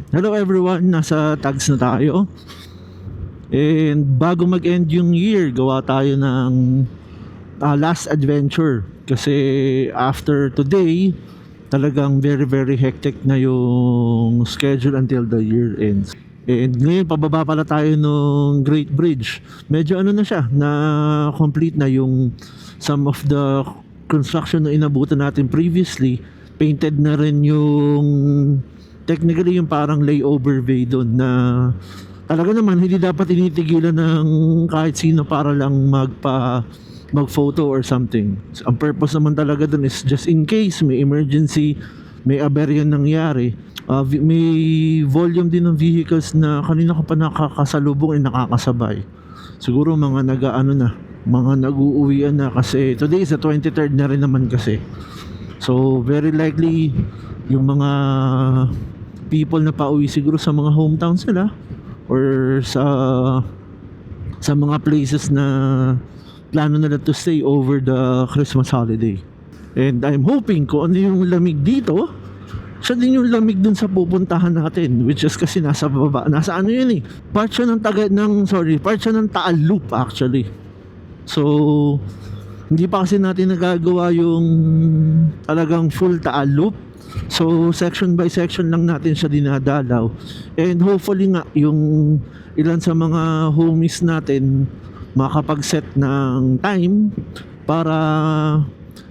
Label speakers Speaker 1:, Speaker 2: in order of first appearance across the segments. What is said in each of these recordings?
Speaker 1: Hello everyone, nasa tags na tayo. And bago mag-end yung year, gawa tayo ng last adventure. Kasi after today, talagang very hectic na yung schedule until the year ends. And ngayon, pababa pala tayo nung Great Bridge. Medyo ano na siya, na complete na yung some of the construction na inabutan natin previously. Painted na rin yung technically yung parang layover bay doon na talaga naman hindi dapat tinitigilan ng kahit sino para lang mag-photo or something. Ang purpose naman talaga doon is just in case may emergency, may aberya nangyari. May volume din ng vehicles na kanina ko pa nakakasalubong ay nakakasabay. Siguro mga mga nag-uuwian na kasi today is the 23rd na rin naman kasi. So very likely yung mga people na pauwi siguro sa mga hometowns nila or sa mga places na plano nila to stay over the Christmas holiday. And I'm hoping kung ano yung lamig dito, siya din yung lamig dun sa pupuntahan natin, which is kasi nasa baba, nasa ano yun eh, part siya ng Taal Loop actually. So hindi pa kasi natin nagagawa yung talagang full Taal Loop. So section by section lang natin siya dinadalaw. And hopefully nga yung ilan sa mga homies natin makapag-set ng time para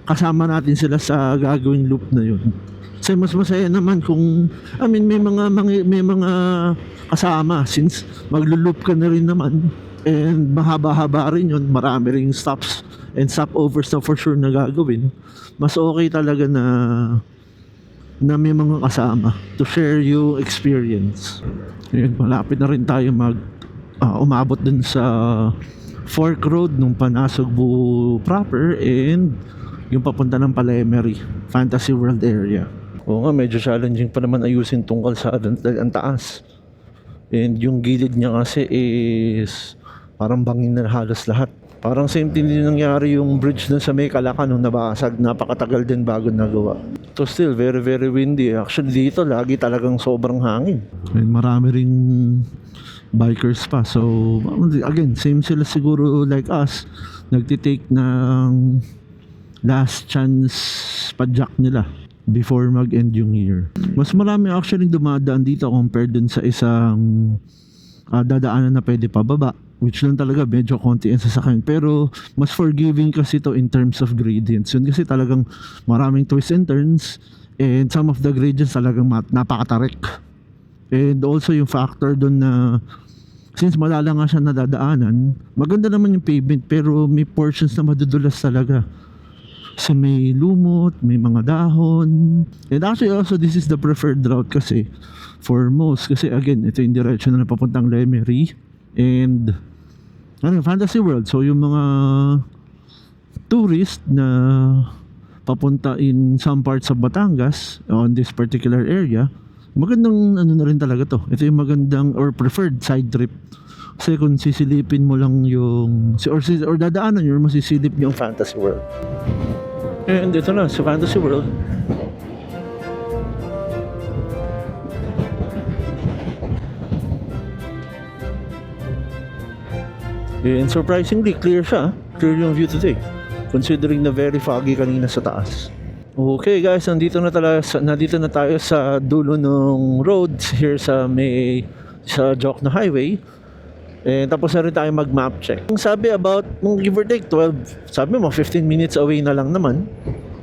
Speaker 1: kasama natin sila sa gagawing loop na yun. Kasi mas masaya naman kung may mga kasama since maglo-loop ka na rin naman. And mahaba-haba rin yun, marami ring stops and stopovers na for sure na gagawin. Mas okay talaga na may mga kasama to share yung experience. Yun, malapit na rin tayo umabot dun sa Fork Road nung Panasugbu proper and yung papunta ng Palemery Fantasy World area. Oo nga, medyo challenging pa naman ayusin tong kalsada dahil ang taas. And yung gilid niya kasi is parang bangin na halos lahat. Parang same thing din nangyari yung bridge dun sa may Calacan nung nabasag. Napakatagal din bago nagawa. So still very windy. Actually dito lagi talagang sobrang hangin. And marami ring bikers pa. So again, same sila siguro like us. Nagtitake ng last chance padjak nila before mag-end yung year. Mas marami actually dumadaan dito compared dun sa isang dadaanan na pwede pababa, which lang talaga medyo konti ang sasakyan, pero mas forgiving kasi to in terms of gradients. Yun kasi talagang maraming twists and turns and some of the gradients talagang napakatarik. And also yung factor dun na since malala nga siya nadadaanan, maganda naman yung pavement pero may portions na madudulas talaga. So may lumot, may mga dahon. And actually also this is the preferred route kasi for most, kasi again ito yung direction na papuntang Lemery and Fantasy World. So yung mga tourist na papunta in some parts of Batangas on this particular area, magandang na rin talaga to. Ito yung magandang or preferred side trip. Kasi kung sisilipin mo lang yung or dadaanan nyo or masisilip yung Fantasy World. And ito na sa Fantasy World. And surprisingly clear siya. Clear yung view today considering na very foggy kanina sa taas. Okay guys, nandito na tayo sa dulo ng road here sa Jokno Highway. And tapos na rin tayo mag-map check. Ang sabi about give or take 12, sabi mo 15 minutes away na lang naman.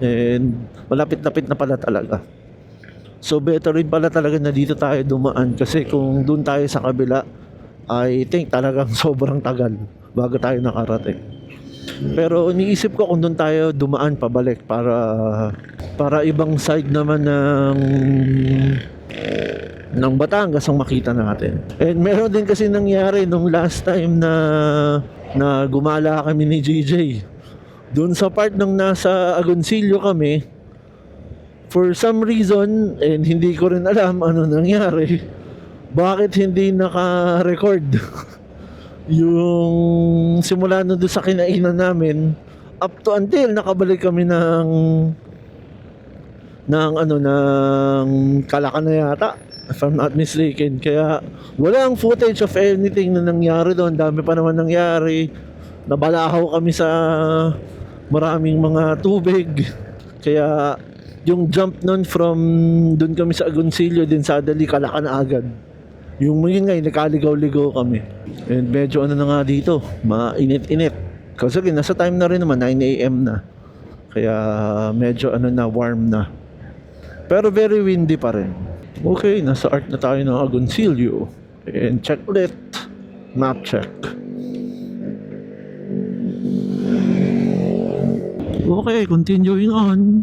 Speaker 1: And malapit-lapit na pala talaga. So better rin pala talaga na dito tayo dumaan kasi kung doon tayo sa kabila, I think talagang sobrang tagal bago tayo nakarating. Pero iniisip ko kung doon tayo dumaan pabalik para ibang side naman ng Batangas ang makita natin. And meron din kasi nangyari nung last time na gumala kami ni JJ. Doon sa part nung nasa Agoncillo kami, for some reason, and hindi ko rin alam ano nangyari, bakit hindi naka-record yung simula na doon sa kinainan namin up to until nakabalik kami ng Calacan na yata. if I'm not mistaken. Kaya walang footage of anything na nangyari doon. Dami pa naman nangyari. Nabalahaw kami sa maraming mga tubig. Kaya yung jump nun from doon kami sa Agoncillo din sa Adali, Calacan agad. Yung yun nga, nakaligaw-ligaw kami. And medyo ano na nga dito, mainit-init. Kasi nasa time na rin naman, 9 AM na. Kaya medyo ano na, warm na. Pero very windy pa rin. Okay, nasa art na tayo ng Agoncillo. And check ulit. Map check. Okay, continuing on.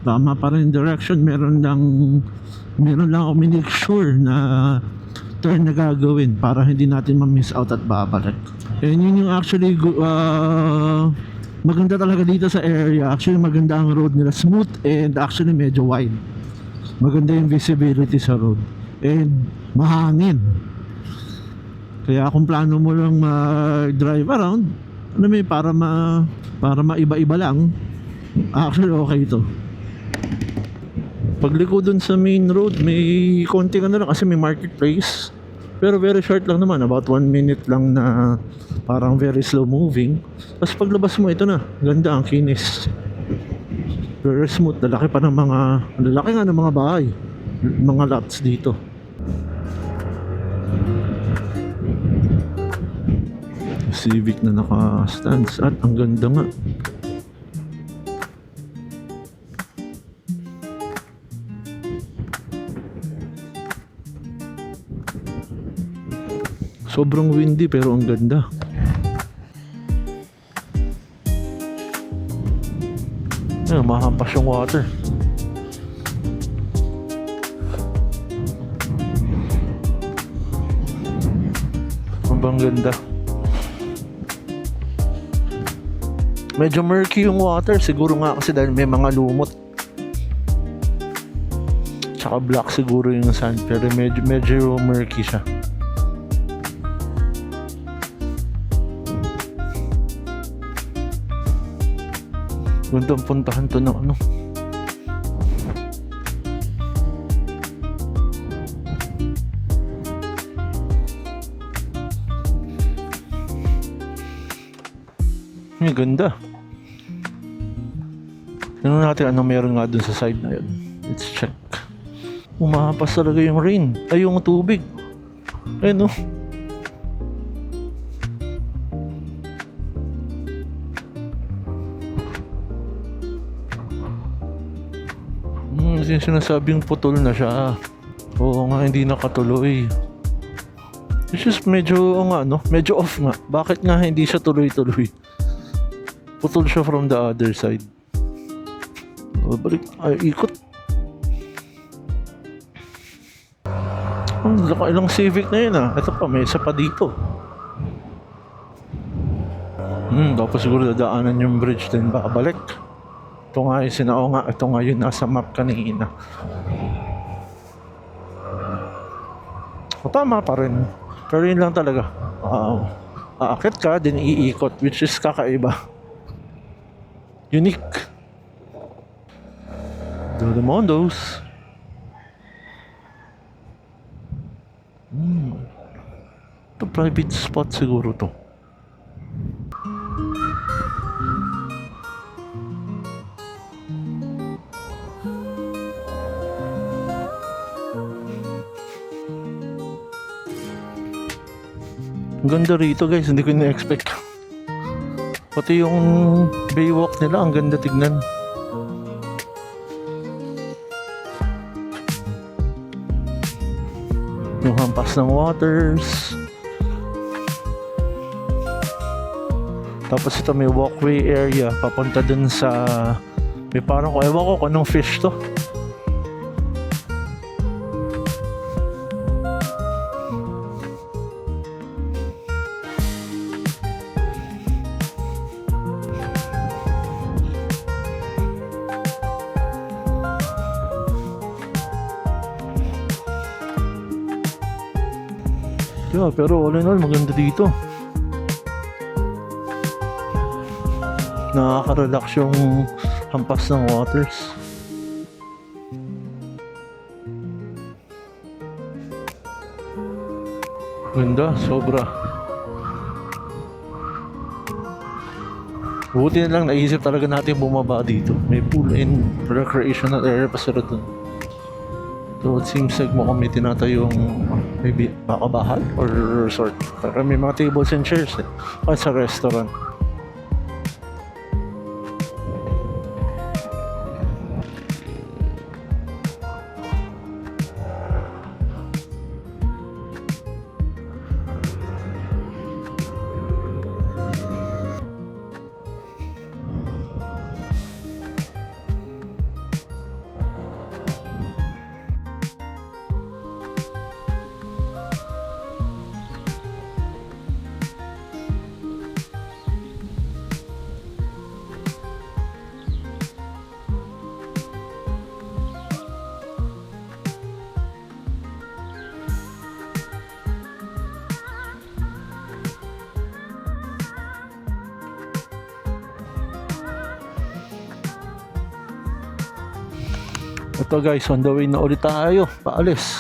Speaker 1: Tama pa rin direction. Meron lang ako make sure na turn na gagawin para hindi natin ma-miss out at babalik. And yun yung actually maganda talaga dito sa area. Actually maganda ang road nila, smooth and actually medyo wide. Maganda yung visibility sa road and mahangin. Kaya kung plano mo lang mag-drive around, ano may para maiba-iba lang, actually okay ito. Pagliko dun sa main road, may konting ano lang kasi may marketplace. Pero very short lang naman, about 1 minute lang na parang very slow moving. Tapos paglabas mo, ito na, ganda ang kinis. Very smooth, lalaki pa ng lalaki nga ng mga bahay, mga lots dito. Civic na naka-stands at ang ganda nga. Sobrang windy pero ang ganda. Ayun, mahampas yung water. Ang ganda. Medyo murky yung water. Siguro nga kasi dahil may mga lumot. Tsaka black siguro yung sand. Pero medyo murky siya. Gandang puntahan to ng ano. Ang ganda. Tingnan natin ano meron nga dun sa side na yun. Let's check. Umahapas talaga yung rain. Ay, yung tubig. Ayun, no? Yung sinasabing putol na siya. Oo nga, hindi nakatuloy. It's just medyo medyo off nga. Bakit nga hindi siya tuloy-tuloy? Putol siya from the other side. Balik, ikot. Ilang Civic na yun ah. Ito pa, may isa pa dito. Tapos siguro dadaanan yung bridge din balik. Ito nga yung ito nga yung nasa map kanina. Tama pa rin. Pero yun lang talaga. Aakit ka, din iikot, which is kakaiba. Unique. Dolomondos. Ito private spot siguro to. Ang ganda rito guys, hindi ko na-expect. Pati yung baywalk nila, ang ganda tignan. Yung hampas ng waters. Tapos ito may walkway area papunta dun sa may parang ewan ko kung anong fish to. Yeah, pero all in all, maganda dito. Nakaka-relax yung hampas ng waters. Ganda, sobra. Buti na lang naisip talaga natin bumaba dito. May pool and recreational area pa sila dun. So it seems like mukhang may tinatayong maybe baka bahay or resort. Pero may mga tables and chairs eh. Kahit sa restaurant. Ito guys, on the way na ulit tayo. Paalis.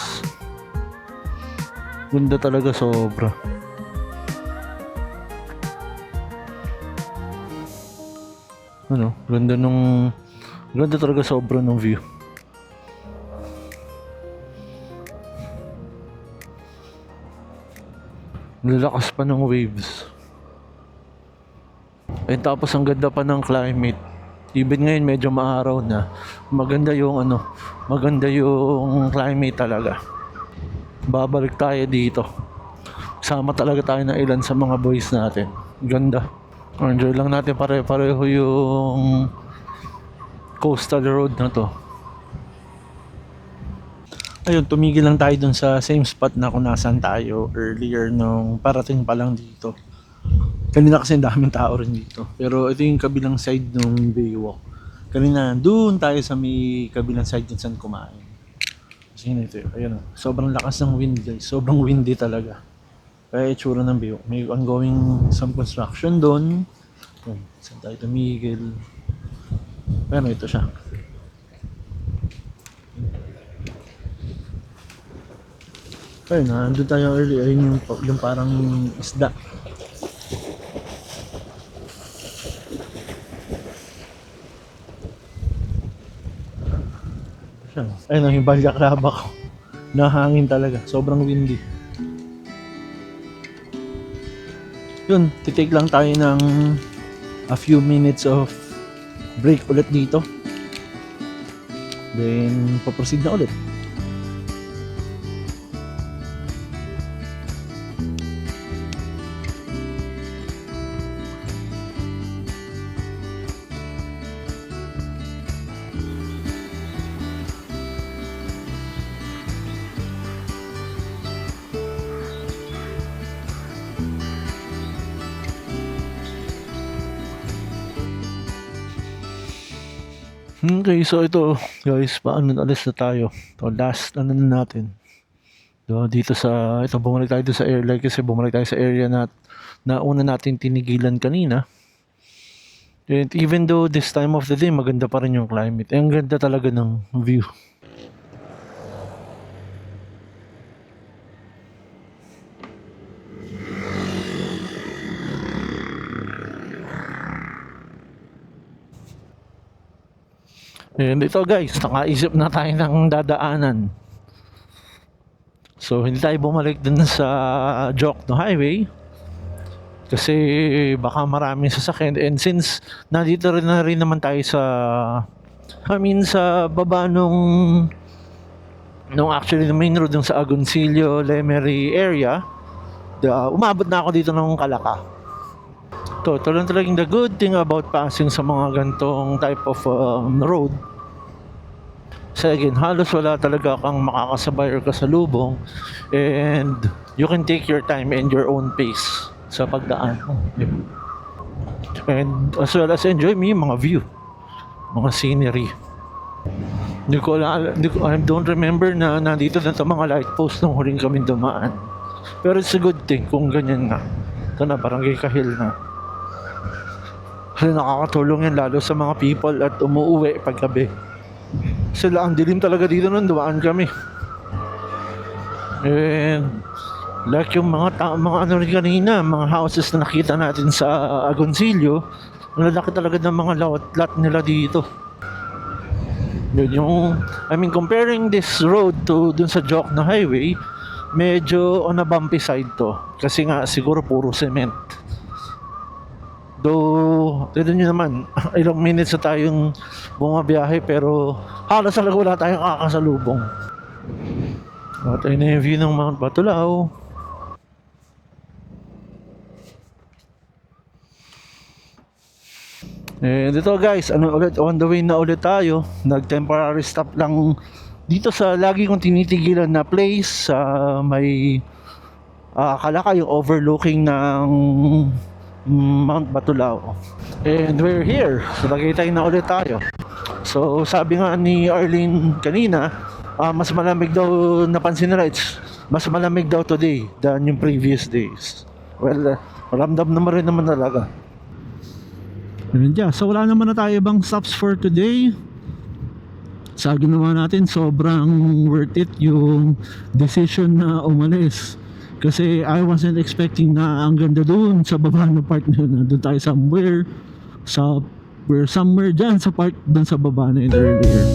Speaker 1: Ganda talaga, sobra. Ano, ganda talaga sobra ng view. Lalakas pa ng waves. And tapos ang ganda pa ng climate. Even ngayon medyo maaraw na. Maganda yung climate talaga. Babalik tayo dito. Sama talaga tayo ng ilan sa mga boys natin. Ganda. Enjoy lang natin pare-pareho yung coastal road na to. Ayun, tumigil lang tayo dun sa same spot na kung nasaan tayo earlier nung parating pa lang dito. Kanina kasi daming tao rin dito. Pero ito yung kabilang side ng Baywalk. Kanina, doon tayo sa may kabilang side kung saan kumain. Kasi ito, ayun, sobrang lakas ng wind guys. Sobrang windy talaga. Kaya itsura ng Baywalk. May ongoing some construction doon. Saan tayo tumigil. Pero ito siya. Ayun, nandun tayo early. Ayun yung parang isda. Ayun, yung balyakraba ko. Nahangin talaga. Sobrang windy. Yun, titake lang tayo ng a few minutes of break ulit dito. Then, paproceed na ulit. Okay, so ito guys, alis na tayo. So last na natin. So, dito sa, ito bumalik tayo sa airline kasi bumalik tayo sa area na una natin tinigilan kanina. And even though this time of the day maganda pa rin yung climate. Ang ganda talaga ng view. And ito guys, nakaisip na tayo ng dadaanan. So hindi tayo bumalik dun sa Jokno Highway kasi baka maraming sasakyan. And since nandito rin naman tayo sa sa baba nung actually the main road yung sa Agoncillo, Lemery area, umabot na ako dito ng Calaca. Ito lang talagang the good thing about passing sa mga gantong type of road. So again, halos wala talaga kang makakasabay or kasalubong, and you can take your time and your own pace sa pagdaan. And as well as enjoy mga view, mga scenery. I don't remember na nandito na ito mga light post nung huling kami dumaan. Pero it's a good thing kung ganyan na. Ito na, Barangay Kahil na. Kasi nakakatulong yan lalo sa mga people at umuuwi paggabi. Sila ang dilim talaga dito nung dumaan kami. And Like yung mga ano rin kanina, mga houses na nakita natin sa Agoncillo, ang lalaki talaga ng mga lot nila dito. Yun yung, I mean, comparing this road to dun sa Jokno Highway, medyo on a bumpy side to. Kasi nga, siguro puro cement. Though, tignan nyo naman, ilang minutes na tayong bumabiyahe, pero halos talaga wala tayong kakasalubong. At ayun na yung view ng Mount Batulao. And ito guys, on the way na ulit tayo. Nag-temporary stop lang dito sa lagi kong tinitigilan na place sa may Kalaka, yung overlooking ng Mount Batulao. And we're here. So Tagaytay na ulit tayo. So sabi nga ni Arlene kanina, mas malamig daw, napansin nila, mas malamig daw today than yung previous days. Well, maramdam naman rin naman talaga. Yun dyan. So wala naman na tayo ibang stops for today. Sa ginawa natin, sobrang worth it yung decision na umalis. Kasi I wasn't expecting na ang ganda doon sa baba ng part na yun. Doon tayo somewhere dyan sa part doon sa baba na yun earlier.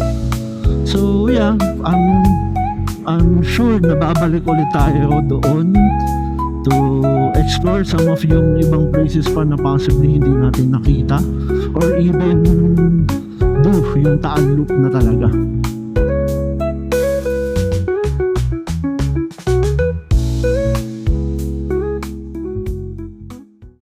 Speaker 1: So yeah, I'm sure na babalik ulit tayo doon to explore some of yung ibang places pa na possibly hindi natin nakita, or even do yung Taal Loop na talaga.